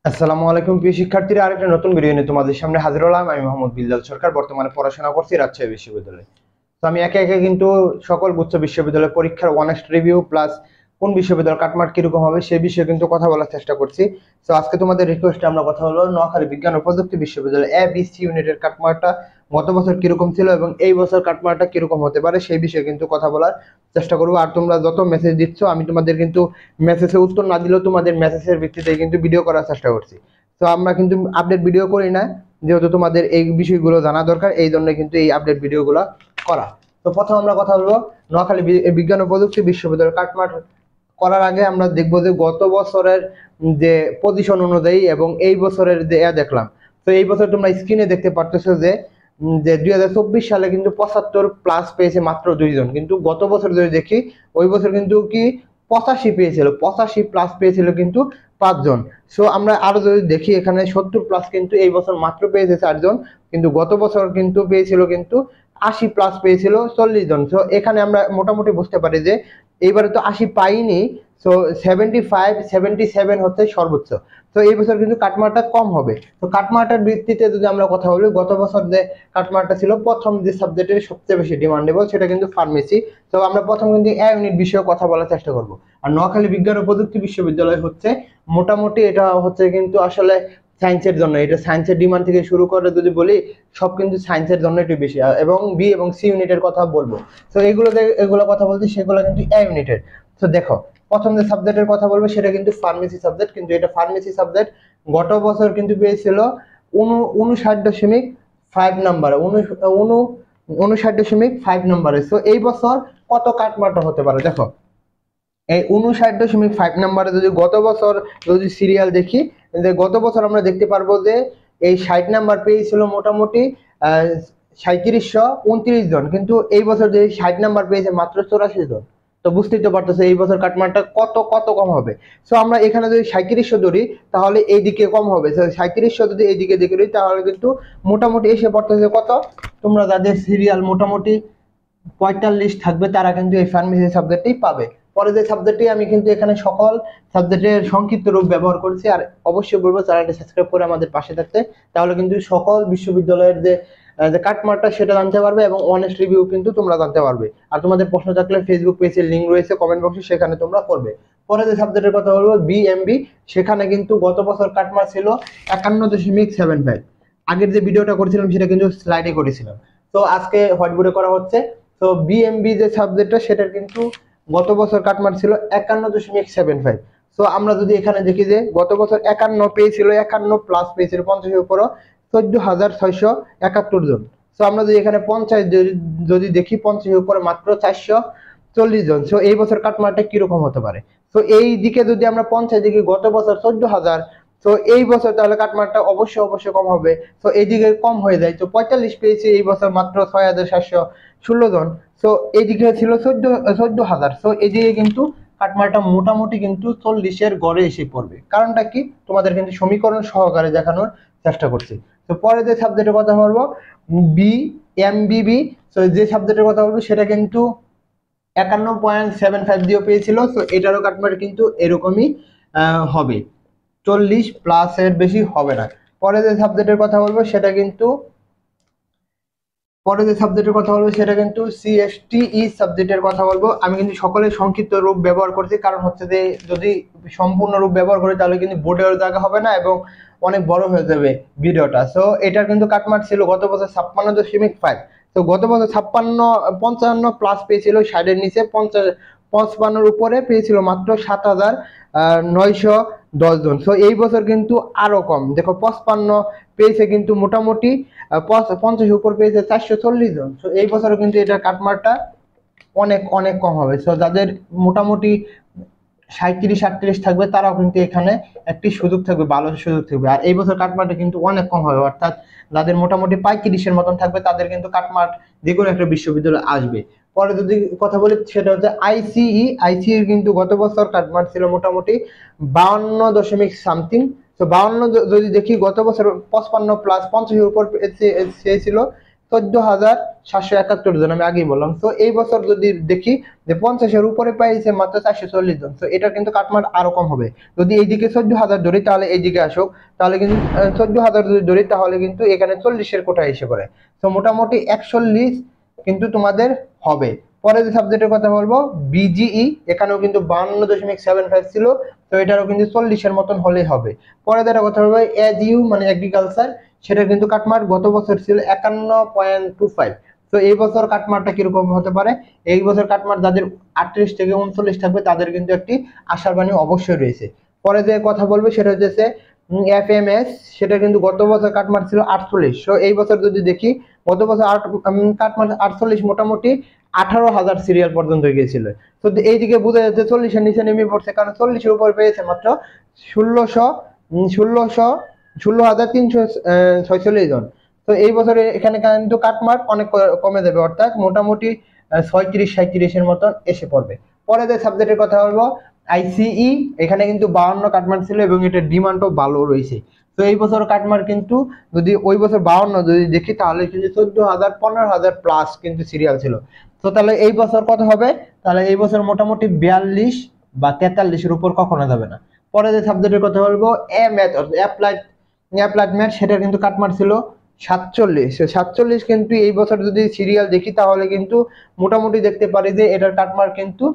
আসসালামু আলাইকুম প্রিয় শিক্ষার্থীরা, আরেকটা নতুন ভিডিও নিয়ে তোমাদের সামনে হাজির হলাম। আমি মোহাম্মদ বিল্লাল সরকার, বর্তমানে পড়াশোনা করছি রাজশাহী বিশ্ববিদ্যালয়ে। তো আমি একে একে কিন্তু সকল গুচ্ছ বিশ্ববিদ্যালয় পরীক্ষার অনেস্ট রিভিউ প্লাস কোন বিশ্ববিদ্যালয় কাটমার্ক কিরকম হবে সেই বিষয়ে কিন্তু কথা বলার চেষ্টা করছি। তো আজকে তোমাদের রিকোয়েস্টে আমরা কথা বলবো নোয়াখালী বিজ্ঞান ও প্রযুক্তি বিশ্ববিদ্যালয় ABC ইউনিটের কাটমার্কটা গত বছর কিরকম ছিল এবং এই বছর কাটমার্কটা কিরকম হতে পারে সেই বিষয়ে কিন্তু কথা বলার চেষ্টা করবো। আর তোমরা যত মেসেজ দিচ্ছ আমি তোমাদের কিন্তু মেসেজের উত্তর না দিলেও তোমাদের মেসেজের ভিত্তিতে কিন্তু ভিডিও করার চেষ্টা করছি। তো আমরা কিন্তু আপডেট ভিডিও করি না, যেহেতু তোমাদের এই বিষয়গুলো জানা দরকার, এই জন্য কিন্তু এই আপডেট ভিডিওগুলো করা। তো প্রথম আমরা কথা বলবো নোয়াখালী বিজ্ঞান ও প্রযুক্তি বিশ্ববিদ্যালয় কাটমার্ক করার আগে আমরা দেখবো যে গত বছরের যে পজিশন অনুযায়ী এবং এই বছরের যে দেখলাম। তো এই বছর তোমরা স্ক্রিনে দেখতে পারতেছো যে 2024 সালে কিন্তু 75+ পেয়েছে মাত্র 2 জন, কিন্তু গত বছর যদি দেখি ওই বছর কিন্তু কি 85 পেয়েছিল, 85+ পেয়েছিল কিন্তু 5 জন। সো আমরা আরো যদি দেখি এখানে 70+ কিন্তু এই বছর মাত্র পেয়েছে 4 জন, কিন্তু গত বছর কিন্তু পেয়েছিল কিন্তু 80+ পেয়েছিল 40 জন। সো এখানে আমরা মোটামুটি বুঝতে পারি যে এইবারে তো 80 পাইনি, সো 75 77 হচ্ছে সর্বোচ্চ। তো এই বছর কিন্তু কাটমার্কটা কম হবে। তো কাটমার্কটার ভিত্তিতে যদি আমরা কথা বলি, গত বছর যে কাটমার্কটা ছিল প্রথম যে সাবজেক্টের সবচেয়ে বেশি ডিমান্ডেবল সেটা কিন্তু ফার্মেসি। তো আমরা প্রথম কিন্তু এ ইউনিট বিষয়ে কথা বলার চেষ্টা করব। আর নোয়াখালী বিজ্ঞান ও প্রযুক্তি বিশ্ববিদ্যালয় হচ্ছে মোটামুটি এটা হচ্ছে কিন্তু আসলে সায়েন্সের জন্য, এটা সায়েন্সের ডিমান্ড থেকে শুরু করে যদি বলি সব কিন্তু সায়েন্সের জন্য একটু বেশি, এবং বি এবং সি ইউনিটের কথা বলবো। তো এগুলো কথা বলতে সেগুলো কিন্তু এ ইউনিটের। তো দেখো প্রথম যে সাবজেক্টের কথা বলবো সেটা কিন্তু ফার্মেসি সাবজেক্ট, কিন্তু এটা ফার্মেসি সাবজেক্ট গত বছর কিন্তু পেয়েছিল 59.5 নাম্বারে, 59.5 নাম্বারে। তো এই বছর কত কাটমার্কটা হতে পারে দেখো, এই 59.5 নাম্বারে যদি গত বছর যদি সিরিয়াল দেখি, যে গত বছর আমরা দেখতে পারবো যে এই 60 নাম্বার পেয়েছিল মোটামুটি 3729 জন, কিন্তু এই বছর যে 60 নাম্বার পেয়েছে মাত্র 84 জন। তো বুঝতেই তো পারতেছে এই বছর কাটমার্কটা কত কত কম হবে। সো আমরা এখানে যদি 3700 ধরি তাহলে এইদিকে কম হবে। 3700 যদি এইদিকে দেখে দিই তাহলে কিন্তু মোটামুটি এসে পড়তেছে কত, তোমরা যাদের সিরিয়াল মোটামুটি 45 থাকবে তারা কিন্তু এই ফার্মেসি সাবজেক্টই পাবে। পরে যে সাবজেক্টটি আমি কিন্তু এখানে সকল সাবজেক্টের সংক্ষিপ্ত রূপ ব্যবহার করছি। আর অবশ্যই বলবো চ্যানেলটি সাবস্ক্রাইব করে আমাদের পাশে থাকতে, তাহলে কিন্তু সকল বিশ্ববিদ্যালয়ের যে কাটমার্কটা সেটা জানতে পারবে এবং অনেস্ট রিভিউ কিন্তু তোমরা জানতে পারবে। আর তোমাদের প্রশ্ন থাকলে ফেসবুক পেজের লিংক রয়েছে কমেন্ট বক্সে, সেখানে তোমরা করবে। পরে যে সাবজেক্টের কথা বলবো বিএমবি, সেখানে কিন্তু গত বছর কাটমার্ক ছিল 51.75। আগের যে ভিডিওটা করেছিলাম সেটা কিন্তু স্লাইডে করেছিলাম, তো আজকে হোয়াইট বোর্ডে করা হচ্ছে। তো বিএমবি যে সাবজেক্টটা সেটার কিন্তু গত বছর কাটমার্ক ছিল 51.75। তো আমরা যদি এখানে দেখি যে গত বছর 51 পেয়েছিল, 51+ পেয়েছিল 50-এর উপরও 14,671 জন। তো আমরা যদি এখানে 50 যদি দেখি 50-এর উপরে মাত্র 440 জন। তো এই বছর কাটমার্কটা কিরকম হতে পারে? তো এই দিকে যদি আমরা 50 দেখি গত বছর 14,000, তো এই বছর তাহলে কাটমার্কটা অবশ্যই অবশ্যই কম হবে। তো এইদিকে কম হয়ে যায়, তো 45 পেয়েছি এই বছর মাত্র 6,716 জন। তো এইদিকে ছিল 14,000। তো এইদিকে কিন্তু কাটমার্কটা মোটামুটি কিন্তু 40-এর গড়ে এসে পড়বে। কারণটা কি তোমাদের কিন্তু সমীকরণ সহকারে দেখানোর চেষ্টা করছি। তো পরে যে সাবজেক্টের কথা বলবো বিএমবিবি, তো যে সাবজেক্টের কথা বলবো সেটা কিন্তু 51.75 দিয়েও পেয়েছিল। তো এটারও কাটমার্ক কিন্তু এরকমই হবে, 40+ এর বেশি হবে না। পরে যে সাবজেক্টের কথা বলবো সেটা কিন্তু সিএসটিই সাবজেক্টের কথা বলবো। আমি কিন্তু সকলের সংক্ষিপ্ত রূপ ব্যবহার করছি, কারণ হচ্ছে যে যদি সম্পূর্ণ রূপ ব্যবহার করি তাহলে কিন্তু বোর্ডের জায়গা হবে না এবং অনেক বড় হয়ে যাবে ভিডিওটা। সো এটার কিন্তু কাটমার্ক ছিল গত বছর 56.5। তো গত বছর 55 পেয়েছিল, 60-এর নিচে 55-এর উপরে পেয়েছিল মাত্র 7,910 জন। সো এই বছর কিন্তু আরো কম, দেখো 55 পেয়েছে কিন্তু মোটামুটি 50-এর উপর পেয়েছে 440 জন। তো এই বছরও কিন্তু এটার কাটমার্কটা অনেক অনেক কম হবে। সো যাদের মোটামুটি 37-38 থাকবে তারাও কিন্তু এখানে একটি সুযোগ থাকবে, ভালো সুযোগ থাকবে। আর এই বছর কাটমার্কটা কিন্তু অনেক কম হবে, অর্থাৎ যাদের মোটামুটি 35-এর মতন থাকবে তাদের কিন্তু কাটমার্ক যে কোনো একটা বিশ্ববিদ্যালয় আসবে। পরে যদি কথা বলি সেটা হচ্ছে আইসিই কিন্তু গত বছর কাটমার্ক ছিল মোটামুটি 52 সামথিং। তো 52 যদি দেখি গত বছর 55+, 50-এর উপর চেয়েছিল 14,771 জন, আমি আগেই বললাম। তো এই বছর যদি দেখি যে 50-এর উপরে পাইছে মাত্র 440 জন, তো এটা কিন্তু কাটমার্ক আরো কম হবে। যদি এইদিকে 14,000 ধরি তাহলে এইদিকে আসুক, তাহলে কিন্তু 14,000 যদি ধরি তাহলে কিন্তু এখানে 40-এর কোটা এসে পড়ে। তো মোটামুটি 41 কিন্তু তোমাদের হবে। পরে যে সাবজেক্টের কথা বলবো বিজিই, এখানেও কিন্তু 52.75 ছিল, তো এটারও কিন্তু 40-এর মতন হলেই হবে। পরে যেটা কথা বলবো এজ ইউ মানে এগ্রিকালচার, সেটা কিন্তু কাটমার্ক গত বছর ছিল 51.25। তো এই বছর কাটমার্কটা কিরকম হতে পারে, এই বছর কাটমার্ক যাদের 38 থেকে 39 থাকবে তাদের কিন্তু একটি আশার বাণী অবশ্যই রয়েছে। পরে যে কথা বলবো সেটা হচ্ছে এফএমএস, সেটা কিন্তু গত বছর কাটমার্ক ছিল 48। তো এই বছর যদি দেখি গত বছর কাটমার্ক 48, মোটামুটি 18,000 সিরিয়াল পর্যন্ত গিয়েছিল। তো এইদিকে বোঝা যাচ্ছে 40-এর নিচে নেমে পড়ছে, কারণ 40-এর উপর পেয়েছে মাত্র 16,346 জন। তো এই বছরে এখানে কিন্তু কাটমার্ক অনেক কমে যাবে, অর্থাৎ মোটামুটি 36-37-এর মতন এসে পড়বে। পরে যে সাবজেক্টের কথা বলবো আইসিই, এখানে কিন্তু 52 কাটমার্ক ছিল এবং এটার ডিমান্ডও ভালো রয়েছে। তো এই বছর কাটমার্ক কিন্তু যদি ওই বছর 52 যদি দেখি তাহলে কিন্তু 14,000 15,000 প্লাস কিন্তু সিরিয়াল ছিল। তো তাহলে এই বছর কত হবে, তাহলে এই বছর মোটামুটি 42 বা 43-এর উপর কখনো যাবে না। পরে যে সাবজেক্টের কথা বলবো এ ম্যাথ অর্থাৎ অ্যাপ্লাইড ম্যাথ, সেটা কিন্তু কাটমার্ক ছিল 47। কিন্তু এই বছর যদি সিরিয়াল দেখি তাহলে কিন্তু মোটামুটি দেখতে পারি যে এটার কাটমার্ক কিন্তু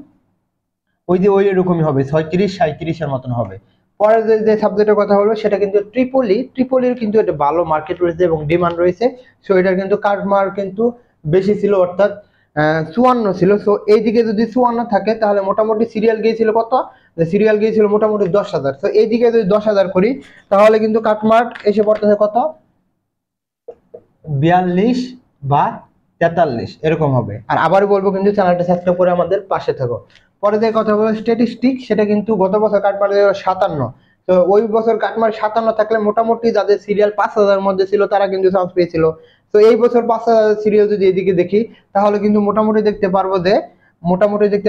ওই রকমই হবে, 36-37-এর মতন হবে। পরে যে সাবজেক্টের কথা বলবো সেটা কিন্তু ট্রিপলির কিন্তু এটা ভালো মার্কেট রয়েছে এবং ডিমান্ড রয়েছে। সো এটার কিন্তু কাটমার্ক কিন্তু বেশি ছিল, অর্থাৎ 54 ছিল। সো এইদিকে যদি 54 থাকে তাহলে মোটামুটি সিরিয়াল গিয়েছিল কত, সিরিয়াল গিয়েছিল মোটামুটি 10,000। তো এইদিকে যদি 10,000 করি তাহলে কিন্তু কাটমার্ক এসে পড়তেছে কত, 42 বা 43 এরকম হবে। আর আবারও বলবো কিন্তু চ্যানেলটা সাবস্ক্রাইব করে আমাদের পাশে থাকো। পরে যে কথা বলবো স্ট্যাটিস্টিক, সেটা কিন্তু গত বছর কাটমার্ক 57। তো ওই বছর কাটমার্ক 57 থাকলে মোটামুটি যাদের সিরিয়াল 5,000 মধ্যে ছিল তারা কিন্তু চান্স পেয়েছিল। তো এই বছর 5,000 সিরিয়াল যদি এদিকে দেখি তাহলে কিন্তু মোটামুটি দেখতে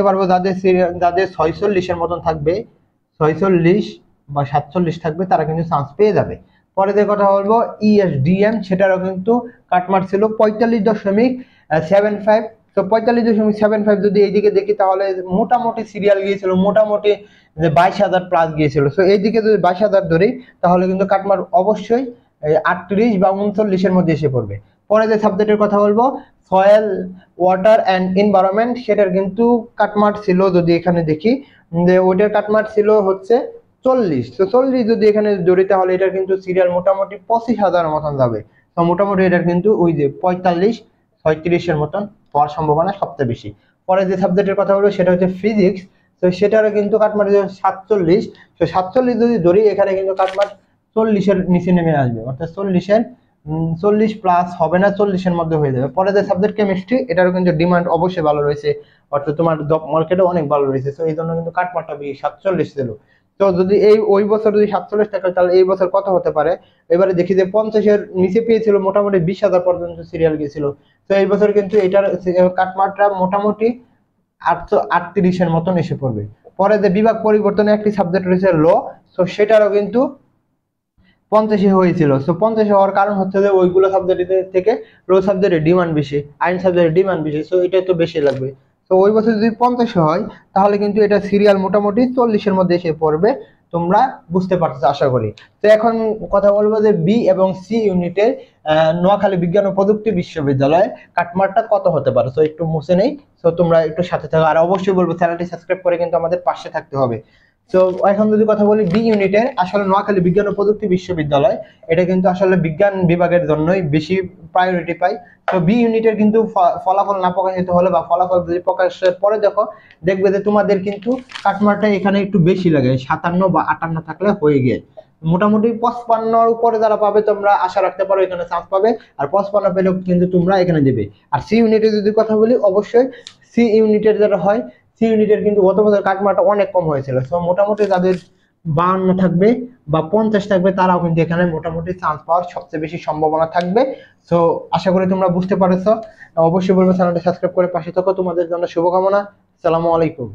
পারবো যাদের সিরিয়াল যাদের 46-এর মতন থাকবে, 46 বা 47 থাকবে, তারা কিন্তু চান্স পেয়ে যাবে। পরে যে কথা বলবো ইএসডিএম, সেটারও কিন্তু কাটমার্ক ছিল 45.75। তো 45.75 যদি এইদিকে দেখি তাহলে মোটামুটি সিরিয়াল গিয়েছিল মোটামুটি যে 22,000 প্লাস গিয়েছিল। তো এইদিকে যদি 22,000 ধরি তাহলে কিন্তু কাটমার্ক অবশ্যই 38 বা 39-এর মধ্যে এসে পড়বে। পরে যে সাবজেক্টের কথা বলবো সয়েল ওয়াটার অ্যান্ড এনভায়রনমেন্ট, সেটার কিন্তু কাটমার্ক ছিল যদি এখানে দেখি যে ওইটার কাটমার্ক ছিল হচ্ছে 40। তো 40 যদি এখানে ধরি তাহলে এটার কিন্তু সিরিয়াল মোটামুটি 25,000 মতন যাবে। তো মোটামুটি এটার কিন্তু ওই যে 45-36-এর মতন হওয়ার সম্ভাবনা সবচেয়ে বেশি। পরে যে সাবজেক্টের কথা বলবো সেটা হচ্ছে ফিজিক্স। তো সেটারও কিন্তু কাটমার্ক 47। তো 47 যদি ধরি এখানে কিন্তু কাটমার্ক 40-এর নিচে নেমে আসবে, অর্থাৎ 40 প্লাস হবে না, 40-এর মধ্যে হয়ে যাবে। পরে যে সাবজেক্ট কেমিস্ট্রি, এটারও কিন্তু ডিমান্ড অবশ্যই ভালো রয়েছে, অর্থাৎ তোমার জব মার্কেটে অনেক ভালো রয়েছে। তো এই জন্য কিন্তু কাটমার্কটা 47 ছিল। তো যদি ওই বছর যদি 47 থাকে তাহলে এই বছর কত হতে পারে, এবারে দেখি যে 50-এর নিচে পেয়েছিল মোটামুটি 20,000 পর্যন্ত সিরিয়াল গিয়েছিল। তো এই বছর কিন্তু এটার কাটমার্কটা মোটামুটি 838-এর মতন এসে পড়বে। পরে যে বিভাগ পরিবর্তনে একটি সাবজেক্ট রয়েছে ল, তো সেটারও কিন্তু 50 হয়েছিল। সো 50 হওয়ার কারণ হচ্ছে যে ওইগুলো সাবজেক্টের থেকে ল সাবজেক্টের ডিমান্ড বেশি, আইন সাবজেক্টের ডিমান্ড বেশি, সো এটা তো বেশি লাগবে। তো ওই বছর যদি 50 হয় তাহলে কিন্তু এটা সিরিয়াল মোটামুটি 40-এর মধ্যে এসে পড়বে, তোমরা বুঝতে পারছো আশা করি। তো এখন কথা বলবো যে বি এবং সি ইউনিটের নোয়াখালী বিজ্ঞান ও প্রযুক্তি বিশ্ববিদ্যালয় কাটমার্কটা কত হতে পারে। তো একটু মুছে নেই, তো তোমরা একটু সাথে থাকো। আর অবশ্যই বলবো চ্যানেলটি সাবস্ক্রাইব করে কিন্তু আমাদের পাশে থাকতে হবে। তো এখন যদি কথা বলি বি ইউনিটের, আসলে নোয়াখালী বিজ্ঞান ও প্রযুক্তি বিশ্ববিদ্যালয় এটা কিন্তু আসলে বিজ্ঞান বিভাগের জন্যই বেশি প্রায়োরিটি পায়। তো বি ইউনিটের কিন্তু ফলাফল না প্রকাশিত হলে বা ফলাফল যদি প্রকাশের পরে দেখো দেখবে যে তোমাদের কিন্তু কাটমার্কটা এখানে একটু বেশি লাগে, 57 বা 58 থাকলে হয়ে গিয়ে মোটামুটি 55-র উপরে যারা পাবে তোমরা আশা রাখতে পারো এখানে চান্স পাবে। আর 55 পেলেও কিন্তু তোমরা এখানে দেবে। আর সি ইউনিটের যদি কথা বলি, অবশ্যই সি ইউনিটের যেটা হয়, সি ইউনিটের কিন্তু গত বছর কাটমার্কটা অনেক কম হয়েছিল। সো মোটামুটি যাদের 52 থাকবে বা 50 থাকবে তারাও কিন্তু এখানে মোটামুটি চান্স পাওয়ার সবচেয়ে বেশি সম্ভাবনা থাকবে। সো আশা করি তোমরা বুঝতে পারছো। অবশ্যই বলবো চ্যানেলটা সাবস্ক্রাইব করে পাশে থাকো, তোমাদের জন্য শুভকামনা। আসসালামু আলাইকুম।